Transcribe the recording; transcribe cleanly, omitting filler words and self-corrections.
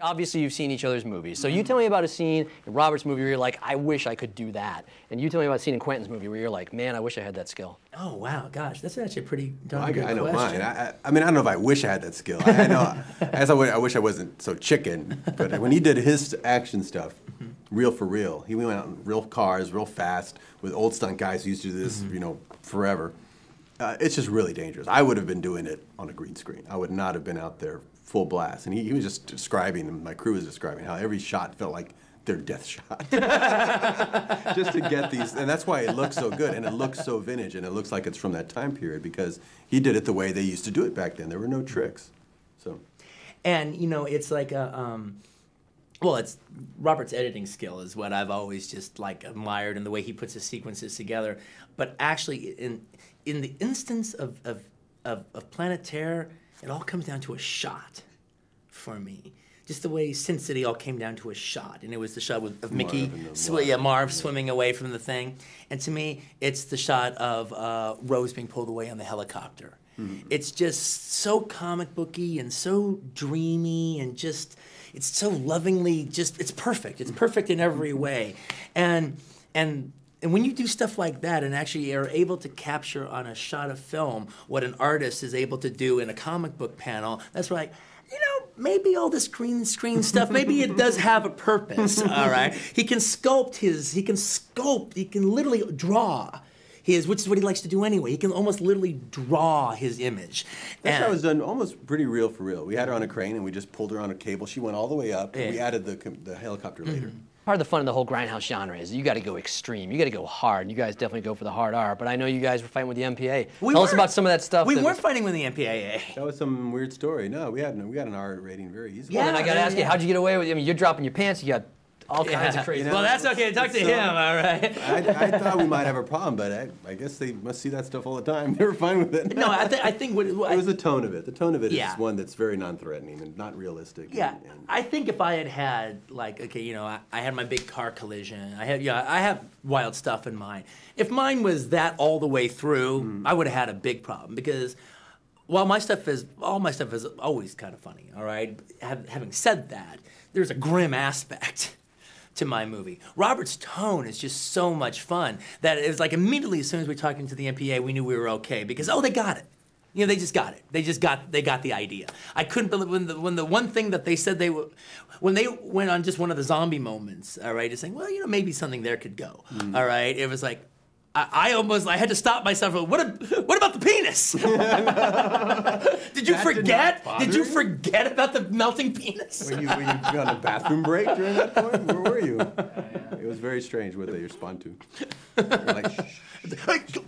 obviously you've seen each other's movies. So you tell me about a scene in Robert's movie where you're like, I wish I could do that. And you tell me about a scene in Quentin's movie where you're like, man, I wish I had that skill. Oh, wow, gosh, that's actually a pretty darn good I know question. mine. I mean, I don't know if I wish I had that skill. I know, I wish I wasn't so chicken. But when he did his action stuff, real for real, he went out in real cars, real fast, with old stunt guys who used to do this, you know, forever. It's just really dangerous. I would have been doing it on a green screen. I would not have been out there full blast. And he was just describing, and my crew was describing how every shot felt like their death shot. Just to get these, and that's why it looks so good, and it looks so vintage, and it looks like it's from that time period, because he did it the way they used to do it back then. There were no tricks. So, and you know, it's like a, well, it's Robert's editing skill is what I've always just like admired, and the way he puts his sequences together. But actually, in the instance of Planet Terror, it all comes down to a shot for me. Just the way Sin City all came down to a shot, and it was the shot of Mickey, Marv swimming away from the thing. And to me, it's the shot of Rose being pulled away on the helicopter. Mm-hmm. It's just so comic booky and so dreamy, and just it's so lovingly it's perfect. It's perfect in every way, and when you do stuff like that and actually are able to capture on a shot of film what an artist is able to do in a comic book panel, that's right. You know, maybe all this green screen stuff, maybe it does have a purpose, all right? He can literally draw his, which is what he likes to do anyway. He can almost literally draw his image. That shot was done almost pretty real for real. We had her on a crane and we just pulled her on a cable. She went all the way up, and we added the helicopter later. Part of the fun of the whole grindhouse genre is you got to go extreme. You got to go hard. You guys definitely go for the hard R. But I know you guys were fighting with the MPA. Tell us about some of that stuff. We weren't fighting with the MPAA. That was some weird story. No, we got an R rating very easily. Yeah, and I got to ask you, how'd you get away with it? I mean, you're dropping your pants. You got all kinds of crazy. You know, well, that's okay. Talk to him, all right. I thought we might have a problem, but I guess they must see that stuff all the time. They were fine with it. No, I think it was the tone of it. The tone of it is one that's very non-threatening and not realistic. Yeah, and I think if I had like, okay, you know, I had my big car collision. I have wild stuff in mind. If mine was that all the way through, I would have had a big problem, because while all my stuff is always kind of funny. All right. Having said that, there's a grim aspect to my movie. Robert's tone is just so much fun that it was like immediately as soon as we were talking to the MPA, we knew we were okay, because they got it. You know, they just got it. They got the idea. I couldn't believe when the one thing that they said when they went on just one of the zombie moments, all right, is saying, well, you know, maybe something there could go. All right, it was like I had to stop myself. What about the penis? Did you forget? Did you forget about the melting penis? Were you on a bathroom break during that point? Where were you? It was very strange what they respond to. Like, shh.